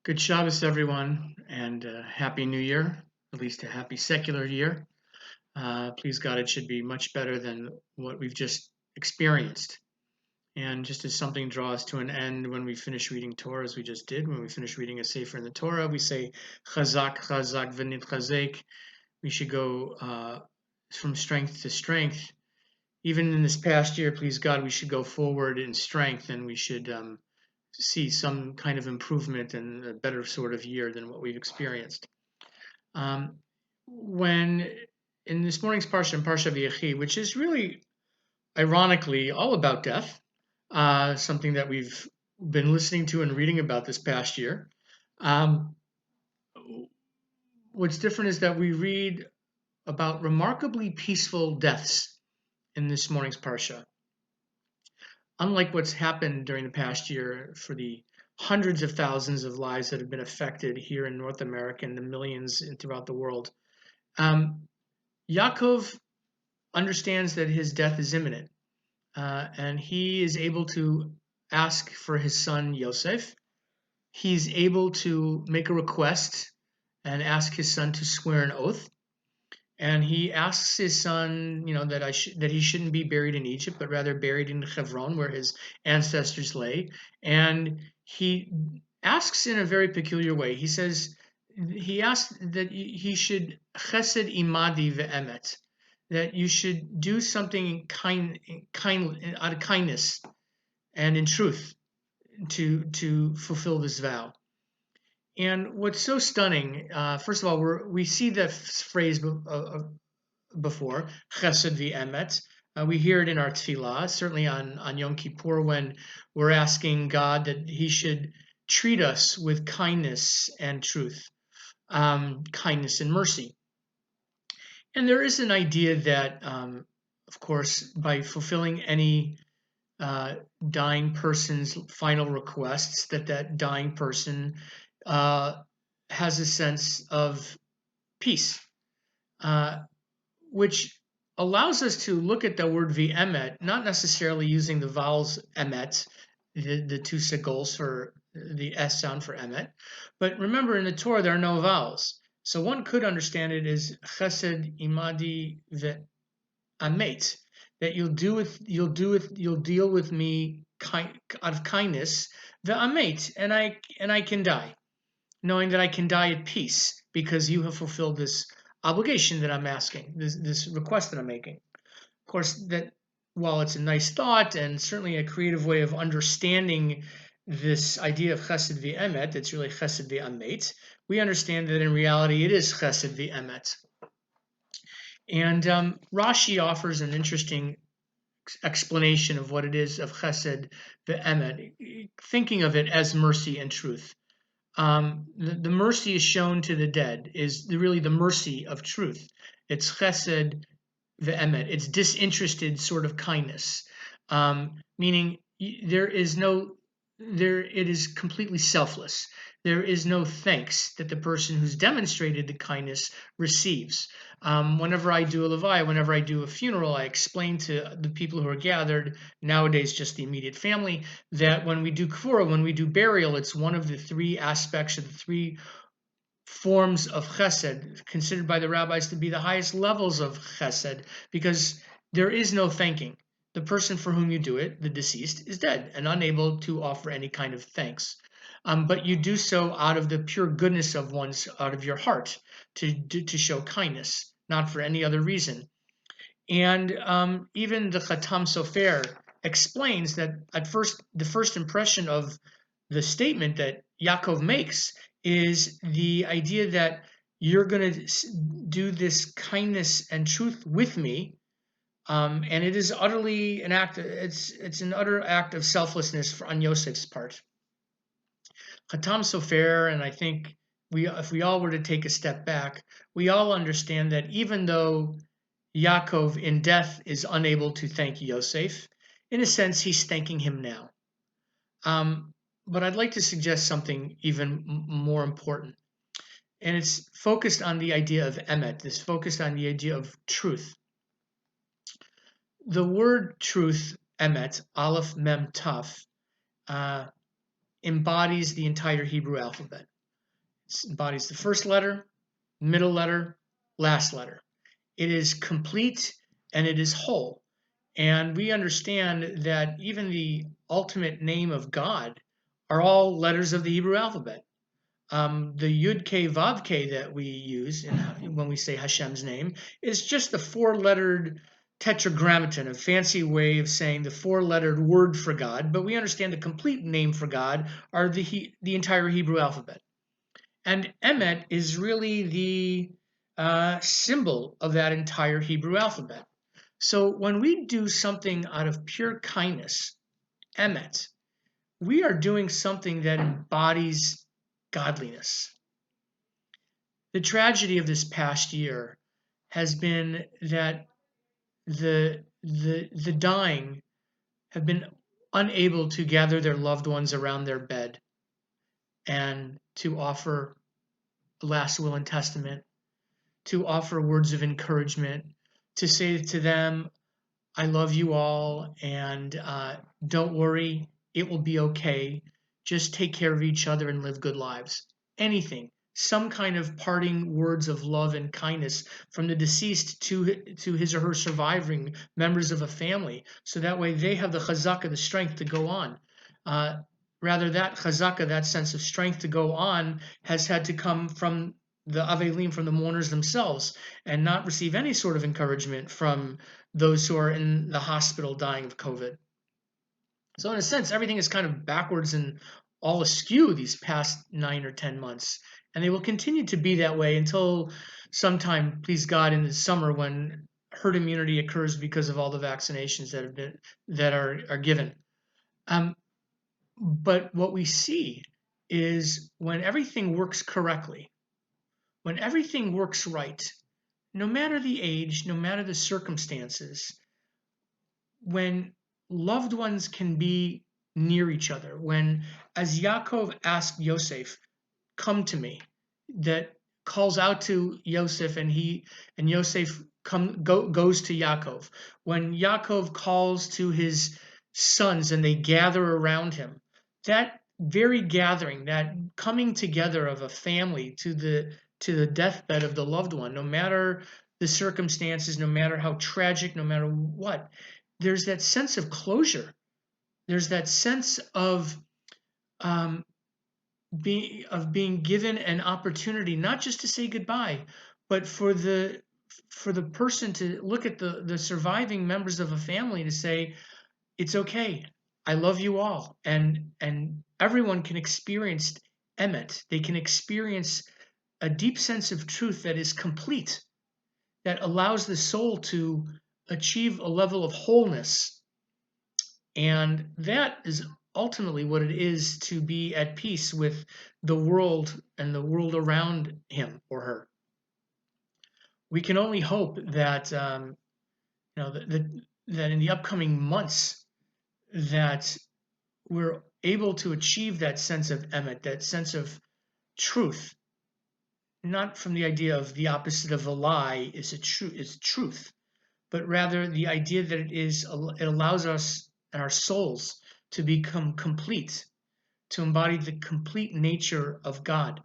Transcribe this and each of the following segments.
Good Shabbos, everyone, and Happy New Year, at least a happy secular year. Please God, it should be much better than what we've just experienced. And just as something draws to an end when we finish reading Torah, as we just did, when we finish reading a Sefer in the Torah, we say, Chazak, Chazak, V'nit Chazek. We should go from strength to strength. Even in this past year, please God, we should go forward in strength and we should see some kind of improvement and a better sort of year than what we've experienced. When in this morning's Parsha, in Parsha Vayechi, which is really ironically all about death, something that we've been listening to and reading about this past year. Um, what's different is that we read about remarkably peaceful deaths in this morning's Parsha. Unlike what's happened during the past year for the hundreds of thousands of lives that have been affected here in North America and the millions throughout the world, Yaakov understands that his death is imminent, and he is able to ask for his son Yosef. He's able to make a request and ask his son to swear an oath. And he asks his son, that he shouldn't be buried in Egypt, but rather buried in Hebron, where his ancestors lay. And he asks in a very peculiar way. He asks that he should chesed imadi ve'emet, that you should do something out of kindness and in truth to fulfill this vow. And what's so stunning, first of all, we see that phrase before, chesed v'emet. We hear it in our tefillah, certainly on Yom Kippur when we're asking God that He should treat us with kindness and truth, kindness and mercy. And there is an idea that, of course, by fulfilling any dying person's final requests, that dying person has a sense of peace, which allows us to look at the word v'emet, not necessarily using the vowels emet, the two sigols for the S sound for emet, but remember in the Torah there are no vowels. So one could understand it as chesed imadi ve'amet, that you'll deal with me out of kindness, ve'amet, and I can die, knowing that I can die at peace because you have fulfilled this obligation that I'm asking, this request that I'm making. Of course, that while it's a nice thought and certainly a creative way of understanding this idea of chesed v'emet, it's really chesed v'amet, we understand that in reality it is chesed v'emet. And Rashi offers an interesting explanation of what it is of chesed v'emet, thinking of it as mercy and truth. The mercy is shown to the dead is really the mercy of truth. It's chesed ve'emet. It's disinterested sort of kindness, meaning it is completely selfless. There is no thanks that the person who's demonstrated the kindness receives. Whenever I do a levaya, whenever I do a funeral, I explain to the people who are gathered, nowadays just the immediate family, that when we do kfura, when we do burial, it's one of the three aspects of the three forms of chesed considered by the rabbis to be the highest levels of chesed, because there is no thanking. The person for whom you do it, the deceased, is dead and unable to offer any kind of thanks. But you do so out of the pure goodness of out of your heart, to show kindness, not for any other reason. And even the Chatam Sofer explains that at first, the first impression of the statement that Yaakov makes is the idea that you're going to do this kindness and truth with me, and it is utterly an act. It's an utter act of selflessness on Yosef's part. Chatam Sofer, and I think if we all were to take a step back, we all understand that even though Yaakov in death is unable to thank Yosef, in a sense he's thanking him now. But I'd like to suggest something even more important. And it's focused on the idea of emet. It's focused on the idea of truth. The word truth, emet, aleph mem taf, embodies the entire Hebrew alphabet. It embodies the first letter, middle letter, last letter. It is complete and it is whole. And we understand that even the ultimate name of God are all letters of the Hebrew alphabet. The Yud K Vav K that we use when we say Hashem's name is just the four-lettered tetragrammaton, a fancy way of saying the four-lettered word for God. But we understand the complete name for God are the entire Hebrew alphabet. And Emet is really the symbol of that entire Hebrew alphabet. So when we do something out of pure kindness, Emet, we are doing something that embodies godliness. The tragedy of this past year has been that the dying have been unable to gather their loved ones around their bed and to offer a last will and testament, to offer words of encouragement, to say to them, I love you all, and don't worry, it will be okay. Just take care of each other and live good lives. Anything, some kind of parting words of love and kindness from the deceased to his or her surviving members of a family, so that way they have the chazaka, the strength to go on. Rather, that chazaka, that sense of strength to go on, has had to come from the avelim, from the mourners themselves, and not receive any sort of encouragement from those who are in the hospital dying of COVID. So in a sense, everything is kind of backwards and all askew these past 9 or 10 months. And they will continue to be that way until sometime, please God, in the summer when herd immunity occurs because of all the vaccinations that are given. But what we see is when everything works correctly, when everything works right, no matter the age, no matter the circumstances, when loved ones can be near each other, when, as Yaakov asked Yosef, come to me, that calls out to Yosef and Yosef goes to Yaakov, when Yaakov calls to his sons and they gather around him, that very gathering, that coming together of a family to the deathbed of the loved one, no matter the circumstances, no matter how tragic, no matter what, there's that sense of closure. There's that sense of being given an opportunity, not just to say goodbye, but for the person to look at the surviving members of a family to say, it's okay, I love you all, and everyone can experience emet. They can experience a deep sense of truth that is complete, that allows the soul to achieve a level of wholeness. And that is ultimately what it is to be at peace with the world and the world around him or her. We can only hope that that in the upcoming months that we're able to achieve that sense of emet, that sense of truth, not from the idea of the opposite of a lie is truth, but rather the idea that it allows us and our souls to become complete, to embody the complete nature of God,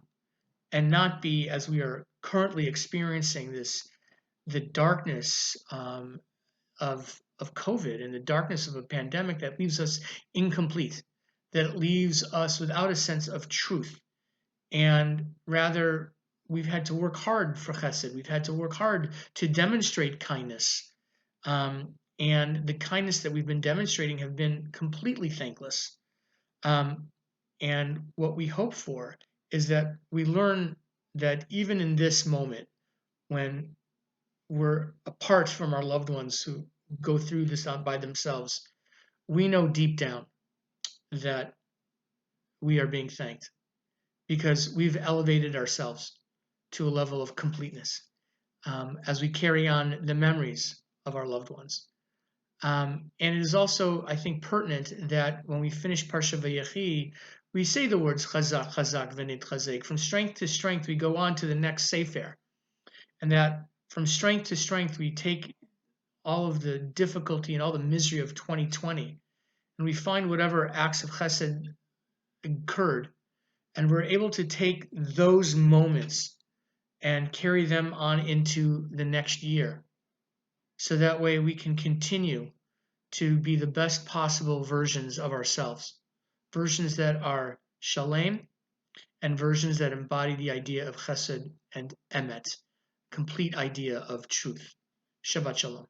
and not be, as we are currently experiencing the darkness of COVID and the darkness of a pandemic that leaves us incomplete, that leaves us without a sense of truth. And rather, we've had to work hard for chesed. We've had to work hard to demonstrate kindness. And the kindness that we've been demonstrating have been completely thankless. And what we hope for is that we learn that even in this moment, when we're apart from our loved ones who go through this by themselves, we know deep down that we are being thanked because we've elevated ourselves to a level of completeness as we carry on the memories of our loved ones. And it is also, I think, pertinent that when we finish Parsha Vayechi, we say the words chazak, chazak, v'nit chazek. From strength to strength, we go on to the next sefer. And that from strength to strength, we take all of the difficulty and all the misery of 2020, and we find whatever acts of chesed occurred, and we're able to take those moments and carry them on into the next year. So that way we can continue to be the best possible versions of ourselves, versions that are shalem, and versions that embody the idea of chesed and emet, complete idea of truth. Shabbat shalom.